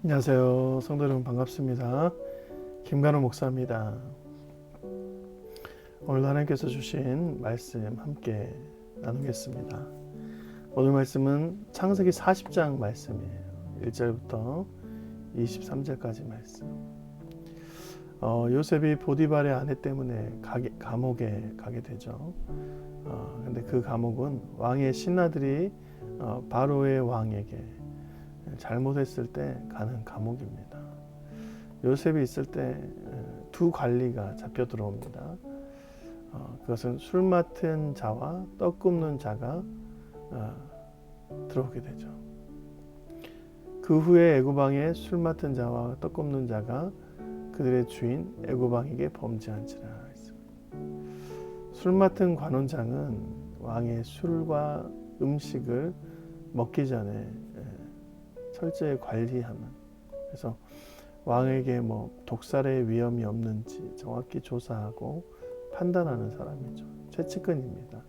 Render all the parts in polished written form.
안녕하세요. 성도 여러분 반갑습니다. 김관우 목사입니다. 오늘 하나님께서 주신 말씀 함께 나누겠습니다. 오늘 말씀은 창세기 40장 말씀이에요. 1절부터 23절까지 말씀. 요셉이 보디발의 아내 때문에 감옥에 가게 되죠. 근데 그 감옥은 왕의 신하들이 바로의 왕에게 잘못했을 때 가는 감옥입니다. 요셉이 있을 때 두 관리가 잡혀 들어옵니다. 그것은 술 맡은 자와 떡 굽는 자가 들어오게 되죠. 그 후에 애굽왕의 술 맡은 자와 떡 굽는 자가 그들의 주인 애굽왕에게 범죄한지라 했습니다. 술 맡은 관원장은 왕의 술과 음식을 먹기 전에 철저히 관리하는, 그래서 왕에게 독살의 위험이 없는지 정확히 조사하고 판단하는 사람이죠. 최측근입니다.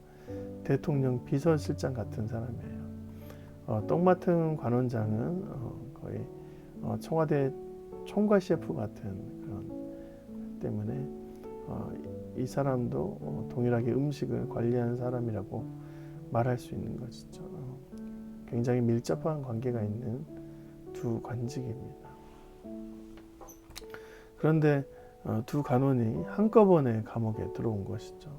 대통령 비서실장 같은 사람이에요. 떡 맡은 관원장은 거의 청와대 총괄 셰프 같은 그런 때문에 이 사람도 동일하게 음식을 관리하는 사람이라고 말할 수 있는 것이죠. 굉장히 밀접한 관계가 있는 두 관직입니다. 그런데 두 간원이 한꺼번에 감옥에 들어온 것이죠.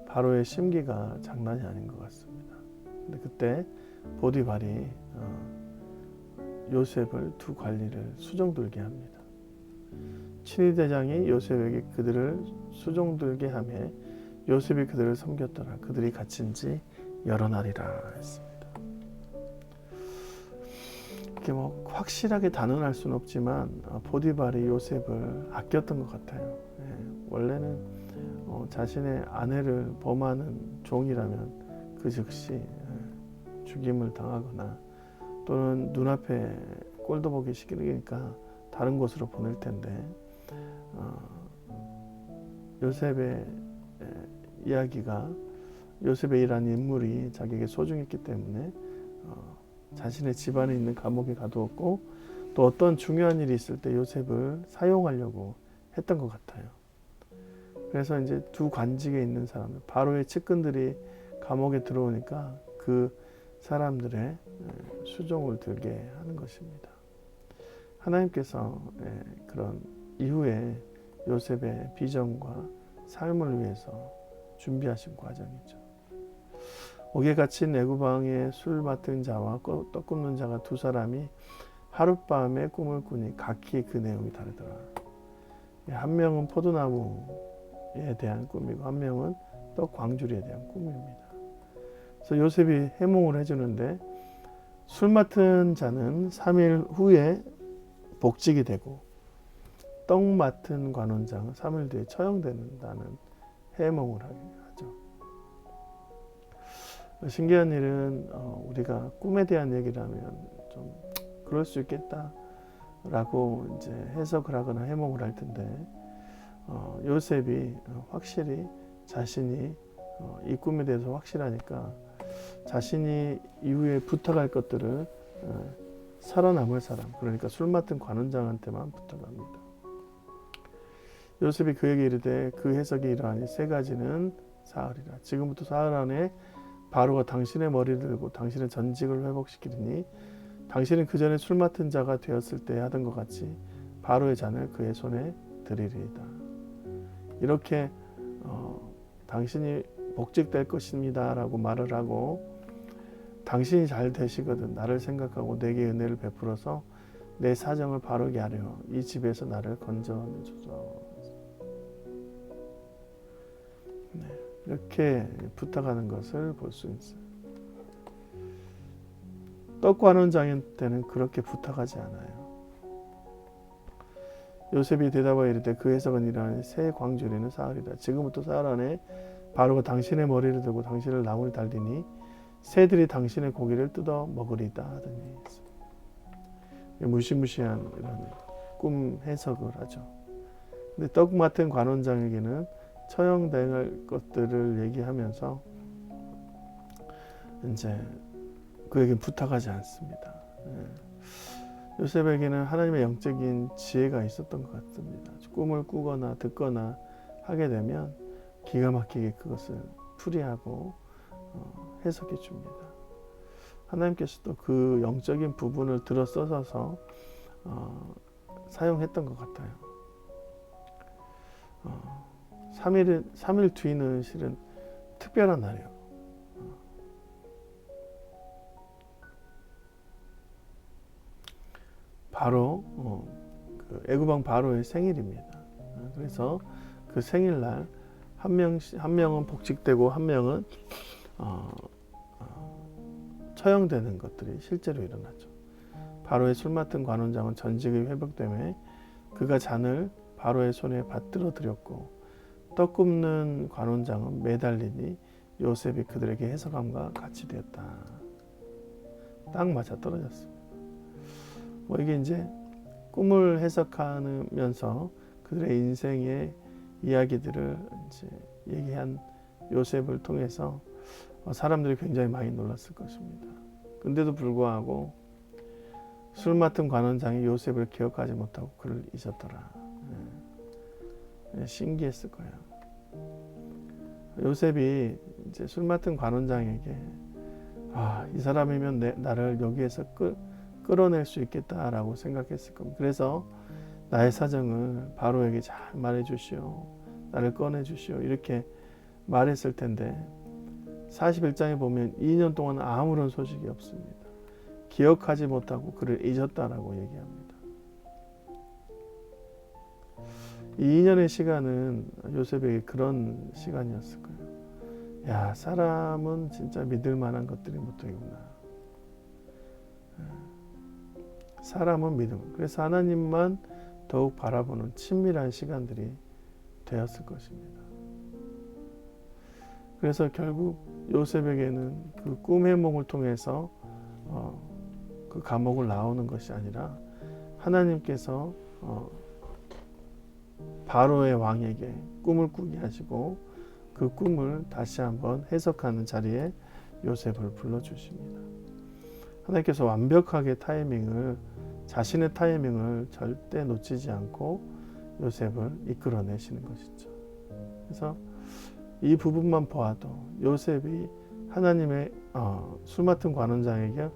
바로의 심기가 장난이 아닌 것 같습니다. 근데 그때 보디발이 요셉을 두 관리를 수종들게 합니다. 친위대장이 요셉에게 그들을 수종들게 하며 요셉이 그들을 섬겼더라. 그들이 갇힌 지 여러 날이라 했습니다. 확실하게 단언할 수는 없지만 보디발이 요셉을 아꼈던 것 같아요. 원래는 자신의 아내를 범하는 종이라면 그 즉시 죽임을 당하거나 또는 눈앞에 꼴도 보기 싫으니까 다른 곳으로 보낼 텐데 요셉의 이야기가 요셉의 일한 인물이 자기에게 소중했기 때문에 자신의 집안에 있는 감옥에 가두었고 또 어떤 중요한 일이 있을 때 요셉을 사용하려고 했던 것 같아요. 그래서 이제 두 관직에 있는 사람들, 바로의 측근들이 감옥에 들어오니까 그 사람들의 수종을 들게 하는 것입니다. 하나님께서 그런 이후에 요셉의 비전과 삶을 위해서 준비하신 과정이죠. 옥에 갇힌 애굽왕의 술 맡은 자와 떡 굽는 자가 두 사람이 하룻밤에 꿈을 꾸니 각기 그 내용이 다르더라. 한 명은 포도나무에 대한 꿈이고 한 명은 떡 광주리에 대한 꿈입니다. 그래서 요셉이 해몽을 해주는데 술 맡은 자는 3일 후에 복직이 되고 떡 맡은 관원장은 3일 뒤에 처형된다는 해몽을 하죠. 신기한 일은 우리가 꿈에 대한 얘기를 하면 좀 그럴 수 있겠다라고 이제 해석을 하거나 해몽을 할 텐데 요셉이 확실히 자신이 이 꿈에 대해서 확실하니까 자신이 이후에 부탁할 것들을 살아남을 사람, 그러니까 술 맡은 관원장한테만 부탁합니다. 요셉이 그에게 이르되 그 해석이 이러하니 세 가지는 사흘이라. 지금부터 사흘 안에 바로가 당신의 머리를 들고 당신의 전직을 회복시키리니 당신은 그 전에 술 맡은 자가 되었을 때 하던 것 같이 바로의 잔을 그의 손에 드리리이다. 이렇게 당신이 복직될 것입니다 라고 말을 하고 당신이 잘 되시거든 나를 생각하고 내게 은혜를 베풀어서 내 사정을 바르게 하려 이 집에서 나를 건져내소서. 이렇게 부탁하는 것을 볼 수 있어요. 떡 관원장한테는 그렇게 부탁하지 않아요. 요셉이 대답하여 이르되 그 해석은 이러하니 새 광주리는 사흘이다. 지금부터 사흘 안에 바로가 당신의 머리를 들고 당신을 나무에 달리니 새들이 당신의 고기를 뜯어 먹으리다 하더니 무시무시한 이런 꿈 해석을 하죠. 근데 떡 맡은 관원장에게는 처형될 것들을 얘기하면서 이제 그에게 부탁하지 않습니다. 요셉에게는 하나님의 영적인 지혜가 있었던 것 같습니다. 꿈을 꾸거나 듣거나 하게 되면 기가 막히게 그것을 풀이하고 해석해 줍니다. 하나님께서도 그 영적인 부분을 들어 써서 사용했던 것 같아요. 3일 뒤는 실은 특별한 날이에요. 바로 그 애굽왕 바로의 생일입니다. 그래서 그 생일날 한 명은 복직되고 한 명은 처형되는 것들이 실제로 일어났죠. 바로의 술 맡은 관원장은 전직이 회복되매 그가 잔을 바로의 손에 받들어 드렸고 떡 굽는 관원장은 매달리니 요셉이 그들에게 해석함과 같이 되었다. 딱 맞아 떨어졌습니다. 이게 이제 꿈을 해석하면서 그들의 인생의 이야기들을 이제 얘기한 요셉을 통해서 사람들이 굉장히 많이 놀랐을 것입니다. 근데도 불구하고 술 맡은 관원장이 요셉을 기억하지 못하고 그를 잊었더라. 신기했을 거예요. 요셉이 이제 술 맡은 관원장에게 이 사람이면 나를 여기에서 끌어낼 수 있겠다라고 생각했을 겁니다. 그래서 나의 사정을 바로에게 잘 말해 주시오. 나를 꺼내 주시오. 이렇게 말했을 텐데 41장에 보면 2년 동안 아무런 소식이 없습니다. 기억하지 못하고 그를 잊었다라고 얘기합니다. 이 2년의 시간은 요셉에게 그런 시간이었을 거예요. 야, 사람은 진짜 믿을 만한 것들이 보통이구나. 사람은 믿음. 그래서 하나님만 더욱 바라보는 친밀한 시간들이 되었을 것입니다. 그래서 결국 요셉에게는 그 꿈의夢을 통해서 그 감옥을 나오는 것이 아니라 하나님께서 바로의 왕에게 꿈을 꾸게 하시고 그 꿈을 다시 한번 해석하는 자리에 요셉을 불러주십니다. 하나님께서 완벽하게 자신의 타이밍을 절대 놓치지 않고 요셉을 이끌어내시는 것이죠. 그래서 이 부분만 보아도 요셉이 하나님의 술 맡은 관원장에게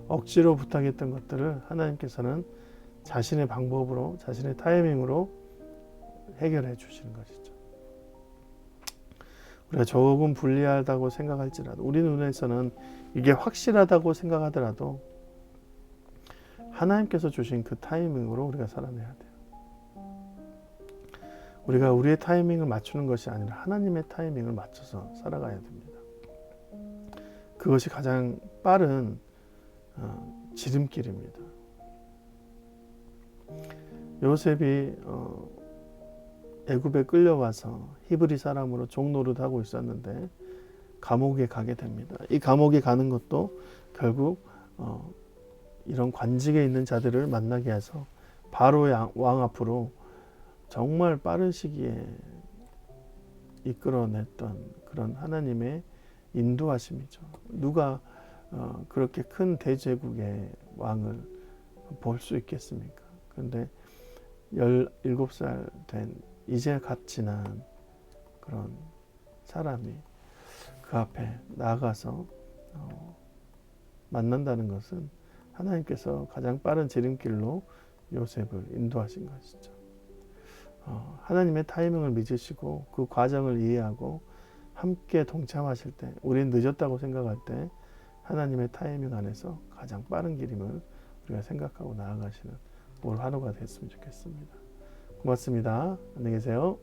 억지로 부탁했던 것들을 하나님께서는 자신의 방법으로 자신의 타이밍으로 해결해 주시는 것이죠. 우리가 조금 불리하다고 생각할지라도 우리 눈에서는 이게 확실하다고 생각하더라도 하나님께서 주신 그 타이밍으로 우리가 살아내야 돼요. 우리가 우리의 타이밍을 맞추는 것이 아니라 하나님의 타이밍을 맞춰서 살아가야 됩니다. 그것이 가장 빠른 지름길입니다. 요셉이 애굽에 끌려와서 히브리 사람으로 종노릇하고 있었는데 감옥에 가게 됩니다. 이 감옥에 가는 것도 결국 이런 관직에 있는 자들을 만나게 해서 바로의 왕 앞으로 정말 빠른 시기에 이끌어냈던 그런 하나님의 인도하심이죠. 누가 그렇게 큰 대제국의 왕을 볼 수 있겠습니까? 그런데 17살 된 이제 갓 지난 그런 사람이 그 앞에 나아가서 만난다는 것은 하나님께서 가장 빠른 지름길로 요셉을 인도하신 것이죠. 하나님의 타이밍을 믿으시고 그 과정을 이해하고 함께 동참하실 때, 우리는 늦었다고 생각할 때 하나님의 타이밍 안에서 가장 빠른 길임을 우리가 생각하고 나아가시는 올 하루가 됐으면 좋겠습니다. 고맙습니다. 안녕히 계세요.